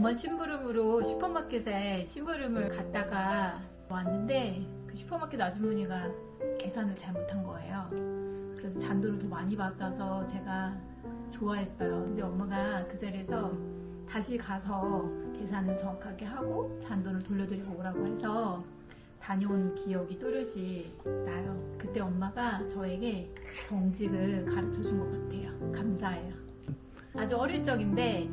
엄마 심부름으로 슈퍼마켓에 심부름을 갔다가 왔는데 그 슈퍼마켓 아주머니가 계산을 잘못한 거예요. 그래서 잔돈을 더 많이 받아서 제가 좋아했어요. 근데 엄마가 그 자리에서 다시 가서 계산을 정확하게 하고 잔돈을 돌려드리고 오라고 해서 다녀온 기억이 또렷이 나요. 그때 엄마가 저에게 정직을 가르쳐 준 것 같아요. 감사해요. 아주 어릴 적인데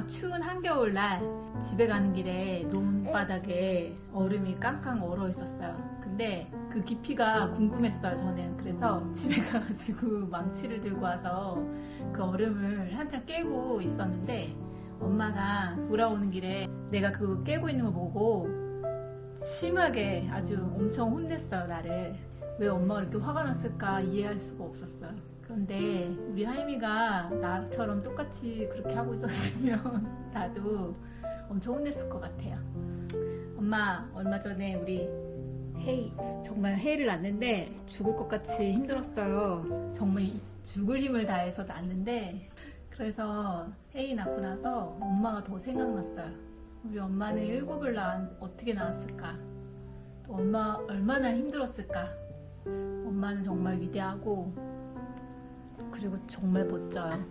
추운 한겨울날 집에 가는 길에 논바닥에 얼음이 깡깡 얼어 있었어요. 근데 그 깊이가 궁금했어요, 저는. 그래서 집에 가가지고 망치를 들고 와서 그 얼음을 한참 깨고 있었는데 엄마가 돌아오는 길에 내가 그거 깨고 있는 걸 보고 심하게 아주 엄청 혼냈어요, 나를. 왜 엄마가 이렇게 화가 났을까 이해할 수가 없었어요. 그런데 우리 하임이가 나처럼 똑같이 그렇게 하고 있었으면 나도 엄청 혼냈을 것 같아요. 엄마, 얼마 전에 우리 정말 혜이를 낳는데 죽을 것 같이 힘들었어요. 정말 죽을 힘을 다해서 낳는데, 그래서 혜이 낳고 나서 엄마가 더 생각났어요. 우리 엄마는 7을 어떻게 낳았을까? 또 엄마 얼마나 힘들었을까? 엄마는 정말 위대하고 그리고 정말 멋져요.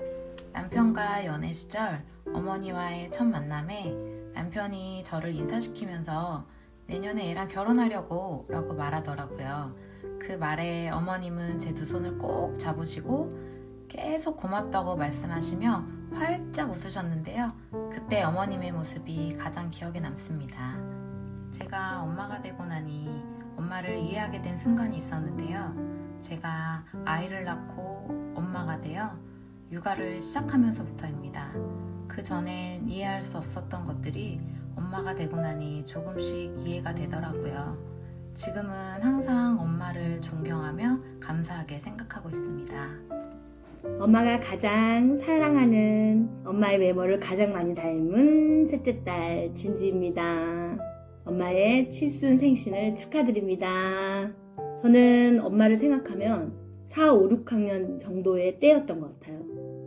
남편과 연애 시절 어머니와의 첫 만남에 남편이 저를 인사시키면서 내년에 애랑 결혼하려고 라고 말하더라고요. 그 말에 어머님은 제 두 손을 꼭 잡으시고 계속 고맙다고 말씀하시며 활짝 웃으셨는데요. 그때 어머님의 모습이 가장 기억에 남습니다. 제가 엄마가 되고 나니 엄마를 이해하게 된 순간이 있었는데요. 제가 아이를 낳고 엄마가 되어 육아를 시작하면서부터입니다. 그 전엔 이해할 수 없었던 것들이 엄마가 되고 나니 조금씩 이해가 되더라고요. 지금은 항상 엄마를 존경하며 감사하게 생각하고 있습니다. 엄마가 가장 사랑하는 엄마의 외모를 가장 많이 닮은 셋째 딸 진주입니다. 엄마의 칠순 생신을 축하드립니다. 저는 엄마를 생각하면 4, 5, 6학년 정도의 때였던 것 같아요.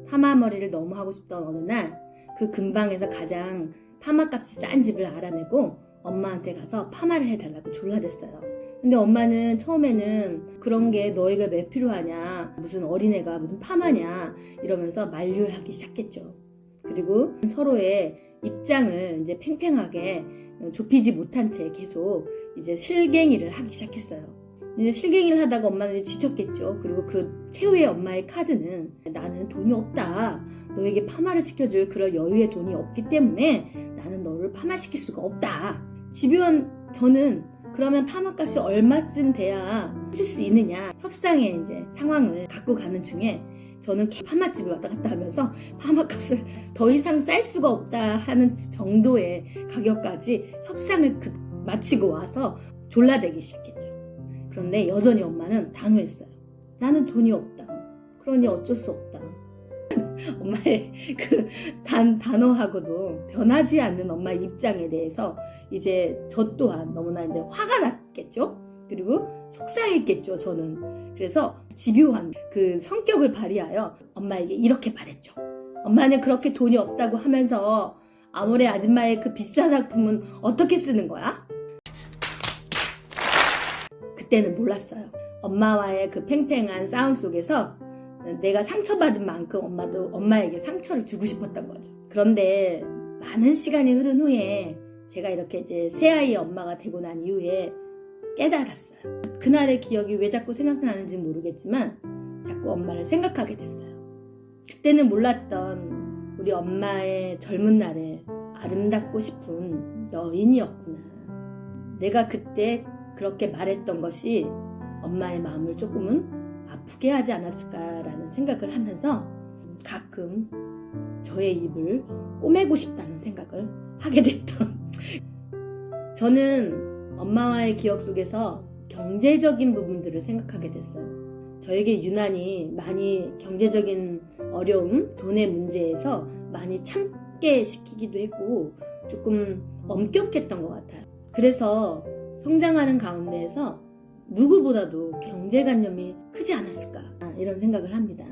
파마머리를 너무 하고 싶던 어느 날 그 근방에서 가장 파마값이 싼 집을 알아내고 엄마한테 가서 파마를 해달라고 졸라댔어요. 근데 엄마는 처음에는 그런 게 너희가 왜 필요하냐, 무슨 어린애가 무슨 파마냐 이러면서 만류하기 시작했죠. 그리고 서로의 입장을 이제 팽팽하게 좁히지 못한 채 계속 이제 실갱이를 하기 시작했어요. 이제 실갱이를 하다가 엄마는 이제 지쳤겠죠. 그리고 그 최후의 엄마의 카드는 나는 돈이 없다. 너에게 파마를 시켜줄 그럴 여유의 돈이 없기 때문에 나는 너를 파마시킬 수가 없다. 집요한 저는 그러면 파마값이 얼마쯤 돼야 해줄 수 있느냐 협상의 이제 상황을 갖고 가는 중에 저는 파마집을 왔다 갔다 하면서 파마값을 더 이상 쌀 수가 없다 하는 정도의 가격까지 협상을 마치고 와서 졸라대기 시작했죠. 그런데 여전히 엄마는 단호했어요. 나는 돈이 없다. 그러니 어쩔 수 없다. 엄마의 그 단호하고도 변하지 않는 엄마의 입장에 대해서 이제 저 또한 너무나 이제 화가 났겠죠. 그리고 속상했겠죠, 저는. 그래서 집요한 그 성격을 발휘하여 엄마에게 이렇게 말했죠. 엄마는 그렇게 돈이 없다고 하면서 아모레 아줌마의 그 비싼 상품은 어떻게 쓰는 거야? 그때는 몰랐어요. 엄마와의 그 팽팽한 싸움 속에서 내가 상처받은 만큼 엄마도 엄마에게 상처를 주고 싶었던 거죠. 그런데 많은 시간이 흐른 후에 제가 이렇게 이제 새아이의 엄마가 되고 난 이후에 깨달았어요. 그날의 기억이 왜 자꾸 생각나는지 모르겠지만 자꾸 엄마를 생각하게 됐어요. 그때는 몰랐던 우리 엄마의 젊은 날에 아름답고 싶은 여인이었구나. 내가 그때 그렇게 말했던 것이 엄마의 마음을 조금은 아프게 하지 않았을까라는 생각을 하면서 가끔 저의 입을 꼬매고 싶다는 생각을 하게 됐던 저는 엄마와의 기억 속에서 경제적인 부분들을 생각하게 됐어요. 저에게 유난히 많이 경제적인 어려움, 돈의 문제에서 많이 참게 시키기도 했고 조금 엄격했던 것 같아요. 그래서 성장하는 가운데에서 누구보다도 경제관념이 크지 않았을까 이런 생각을 합니다.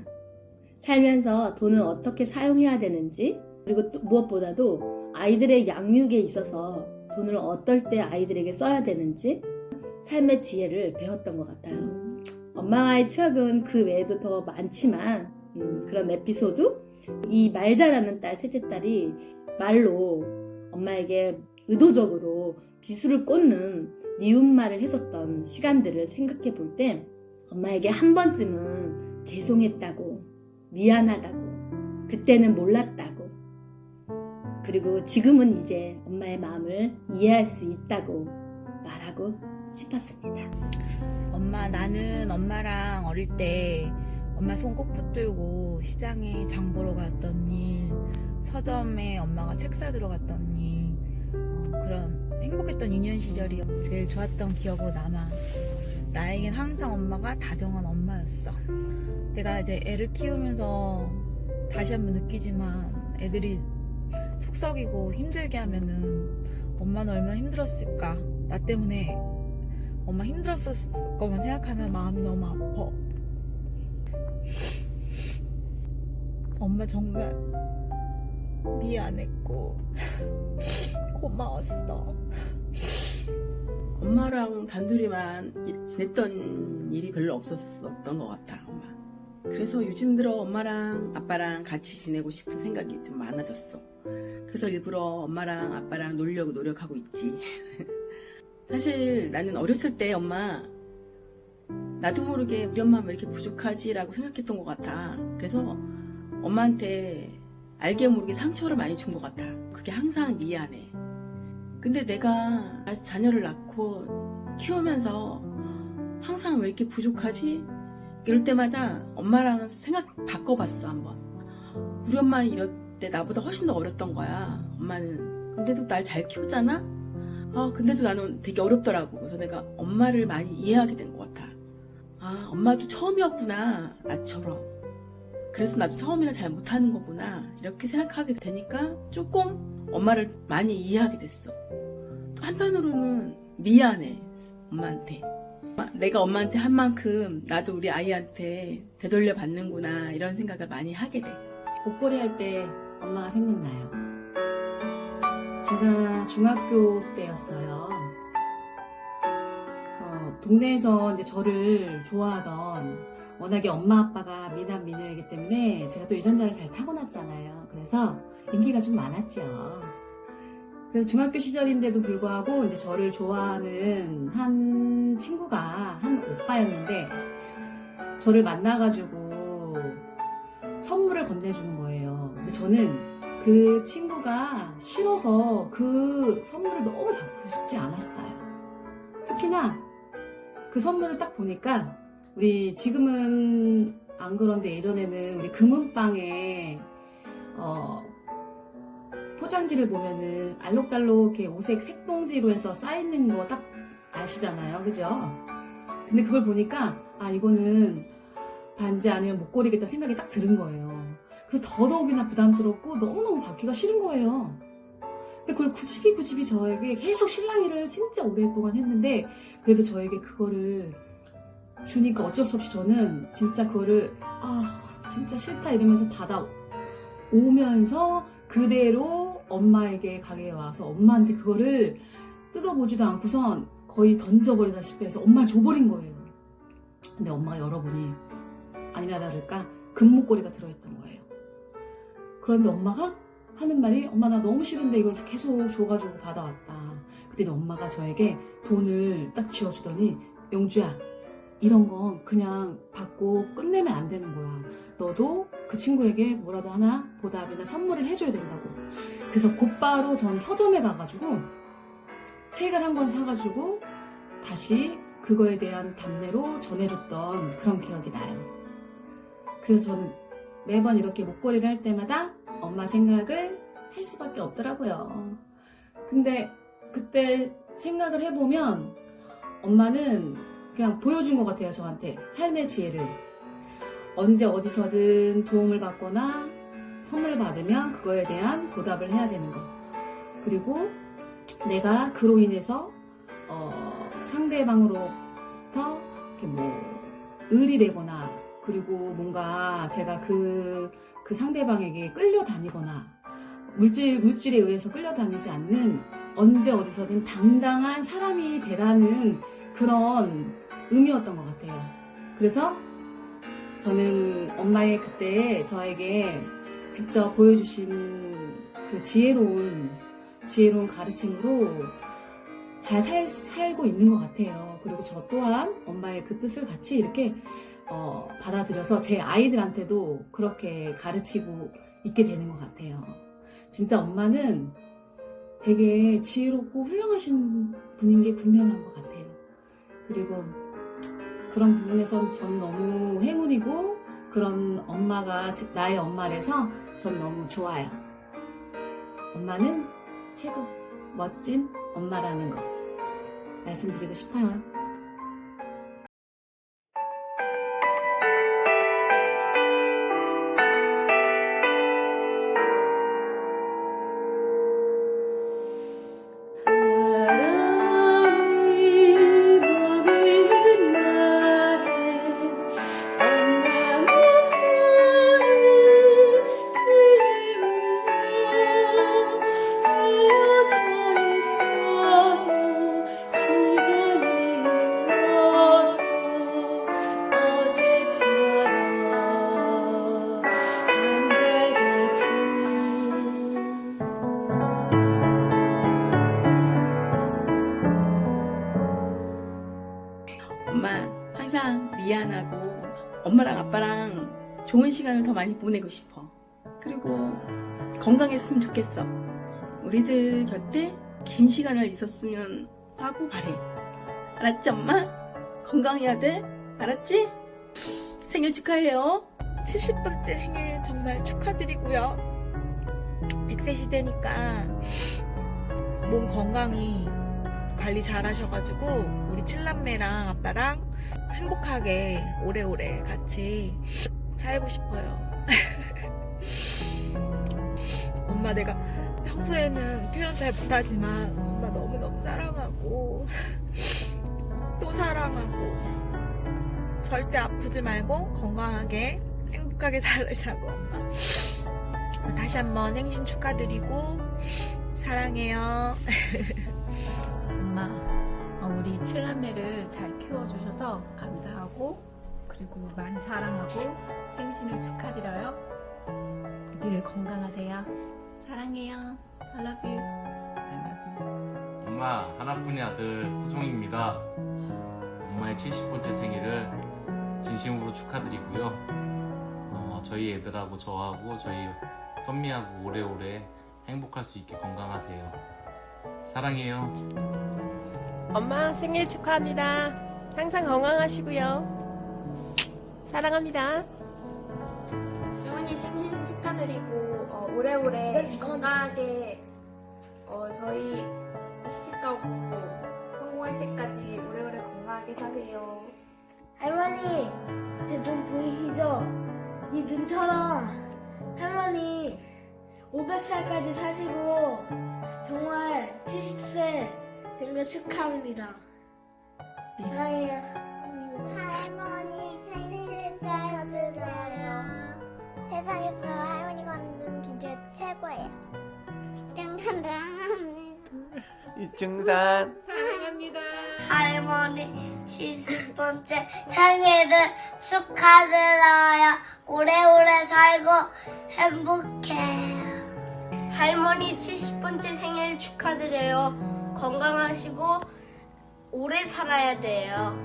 살면서 돈을 어떻게 사용해야 되는지 그리고 또 무엇보다도 아이들의 양육에 있어서 돈을 어떨 때 아이들에게 써야 되는지 삶의 지혜를 배웠던 것 같아요. 엄마와의 추억은 그 외에도 더 많지만 그런 에피소드? 이 말 잘하는 딸, 셋째 딸이 말로 엄마에게 의도적으로 비수를 꽂는 미운 말을 했었던 시간들을 생각해 볼 때 엄마에게 한 번쯤은 죄송했다고, 미안하다고, 그때는 몰랐다고, 그리고 지금은 이제 엄마의 마음을 이해할 수 있다고 말하고 싶었습니다. 엄마, 나는 엄마랑 어릴 때 엄마 손 꼭 붙들고 시장에 장 보러 갔던 일, 서점에 엄마가 책 사들어 갔던 일, 그런 행복했던 유년 시절이 제일 좋았던 기억으로 남아. 나에겐 항상 엄마가 다정한 엄마였어. 내가 이제 애를 키우면서 다시 한번 느끼지만 애들이 속썩이고 힘들게 하면은 엄마는 얼마나 힘들었을까. 나 때문에 엄마 힘들었을 거만 생각하면 마음이 너무 아파. 엄마 정말 미안했고 고마웠어. 엄마랑 단둘이만 지냈던 일이 별로 없었던 것 같아, 엄마. 그래서 요즘 들어 엄마랑 아빠랑 같이 지내고 싶은 생각이 좀 많아졌어. 그래서 일부러 엄마랑 아빠랑 놀려고 노력하고 있지. 사실 나는 어렸을 때 엄마, 나도 모르게 우리 엄마 왜 이렇게 부족하지라고 생각했던 것 같아. 그래서 엄마한테 알게 모르게 상처를 많이 준 것 같아. 그게 항상 미안해. 근데 내가 다시 자녀를 낳고 키우면서 항상 왜 이렇게 부족하지? 이럴 때마다 엄마랑 생각 바꿔봤어, 한번. 우리 엄마 이럴 때 나보다 훨씬 더 어렸던 거야, 엄마는. 근데도 날 잘 키우잖아? 근데도 나는 되게 어렵더라고. 그래서 내가 엄마를 많이 이해하게 된 것 같아. 엄마도 처음이었구나, 나처럼. 그래서 나도 처음이라 잘 못하는 거구나, 이렇게 생각하게 되니까 조금 엄마를 많이 이해하게 됐어. 또 한편으로는 미안해, 엄마한테. 내가 엄마한테 한 만큼 나도 우리 아이한테 되돌려 받는구나, 이런 생각을 많이 하게 돼. 목걸이 할 때 엄마가 생각나요. 제가 중학교 때였어요. 동네에서 이제 저를 좋아하던, 워낙에 엄마 아빠가 미남 미녀이기 때문에 제가 또 유전자를 잘 타고났잖아요. 그래서 인기가 좀 많았죠. 그래서 중학교 시절인데도 불구하고 이제 저를 좋아하는 한 친구가, 한 오빠였는데, 저를 만나가지고 선물을 건네주는 거예요. 근데 저는 그 친구가 싫어서 그 선물을 너무 받고 싶지 않았어요. 특히나 그 선물을 딱 보니까, 우리 지금은 안 그런데 예전에는 우리 금은방에 포장지를 보면은 알록달록 이렇게 오색 색동지로 해서 쌓이는 거 딱 아시잖아요, 그죠? 근데 그걸 보니까 이거는 반지 아니면 목걸이겠다 생각이 딱 드는 거예요. 그래서 더더욱이나 부담스럽고 너무너무 받기가 싫은 거예요. 근데 그걸 굳이 저에게 계속 실랑이를 진짜 오랫동안 했는데, 그래도 저에게 그거를 주니까 어쩔 수 없이 저는 진짜 그거를 진짜 싫다 이러면서 받아오면서 그대로 엄마에게 가게에 와서 엄마한테 그거를 뜯어보지도 않고선 거의 던져버리다시피 해서 엄마를 줘버린 거예요. 근데 엄마가 열어보니 아니나 다를까 금목걸이가 들어있던 거예요. 그런데 엄마가 하는 말이, 엄마 나 너무 싫은데 이걸 계속 줘가지고 받아왔다. 그때 엄마가 저에게 돈을 딱 쥐어주더니, 영주야, 이런 건 그냥 받고 끝내면 안 되는 거야. 너도 그 친구에게 뭐라도 하나 보답이나 선물을 해줘야 된다고. 그래서 곧바로 전 서점에 가가지고 책을 한 권 사가지고 다시 그거에 대한 답례로 전해줬던 그런 기억이 나요. 그래서 저는 매번 이렇게 목걸이를 할 때마다 엄마 생각을 할 수밖에 없더라고요. 근데 그때 생각을 해보면 엄마는 그냥 보여준 것 같아요, 저한테. 삶의 지혜를. 언제 어디서든 도움을 받거나 선물을 받으면 그거에 대한 보답을 해야 되는 거. 그리고 내가 그로 인해서 상대방으로부터 이렇게 을이 되거나, 그리고 뭔가 제가 그 상대방에게 끌려다니거나 물질에 의해서 끌려다니지 않는 언제 어디서든 당당한 사람이 되라는 그런 의미였던 것 같아요. 그래서 저는 엄마의 그때 저에게 직접 보여주신 그 지혜로운 가르침으로 잘 살고 있는 것 같아요. 그리고 저 또한 엄마의 그 뜻을 같이 이렇게 받아들여서 제 아이들한테도 그렇게 가르치고 있게 되는 것 같아요. 진짜 엄마는 되게 지혜롭고 훌륭하신 분인 게 분명한 것 같아요. 그리고 그런 부분에서 전 너무 행운이고 그런 엄마가 나의 엄마라서 전 너무 좋아요. 엄마는 최고 멋진 엄마라는 거 말씀드리고 싶어요. 엄마 항상 미안하고 엄마랑 아빠랑 좋은 시간을 더 많이 보내고 싶어. 그리고 건강했으면 좋겠어. 우리들 곁에 긴 시간을 있었으면 하고 바래. 알았지 엄마? 건강해야 돼. 알았지? 생일 축하해요. 70번째 생일 정말 축하드리고요. 100세 시대니까 몸 건강히 관리 잘 하셔가지고 우리 칠남매랑 아빠랑 행복하게 오래오래 같이 살고 싶어요. 엄마 내가 평소에는 표현 잘 못하지만 엄마 너무너무 사랑하고 또 사랑하고 절대 아프지 말고 건강하게 행복하게 살자고 엄마. 다시 한번 생신 축하드리고 사랑해요. 엄마, 우리 칠남매를 잘 키워주셔서 감사하고 그리고 많이 사랑하고 생신을 축하드려요. 늘 건강하세요. 사랑해요. I love you. 엄마 하나뿐인 아들 호종입니다. 엄마의 70번째 생일을 진심으로 축하드리고요. 저희 애들하고 저하고 저희 선미하고 오래오래 행복할 수 있게 건강하세요. 사랑해요. 엄마 생일 축하합니다. 항상 건강하시고요. 사랑합니다. 할머니 생신 축하드리고 오래오래 건강하게 저희 시집 가고 성공할 때까지 오래오래 건강하게 사세요. 할머니, 제 눈 보이시죠? 이 눈처럼 할머니 500살까지 사시고 정말 70세 된 거 축하합니다. 사랑해요. 할머니 생신 축하드려요. 세상에서 할머니가 만든 기계 최고예요. 이정산 사랑합니다. 이중산 사랑합니다. 할머니 70번째 생일을 축하드려요. 오래오래 살고 행복해요. 할머니 70번째 생일 축하드려요. 건강하시고 오래 살아야 돼요.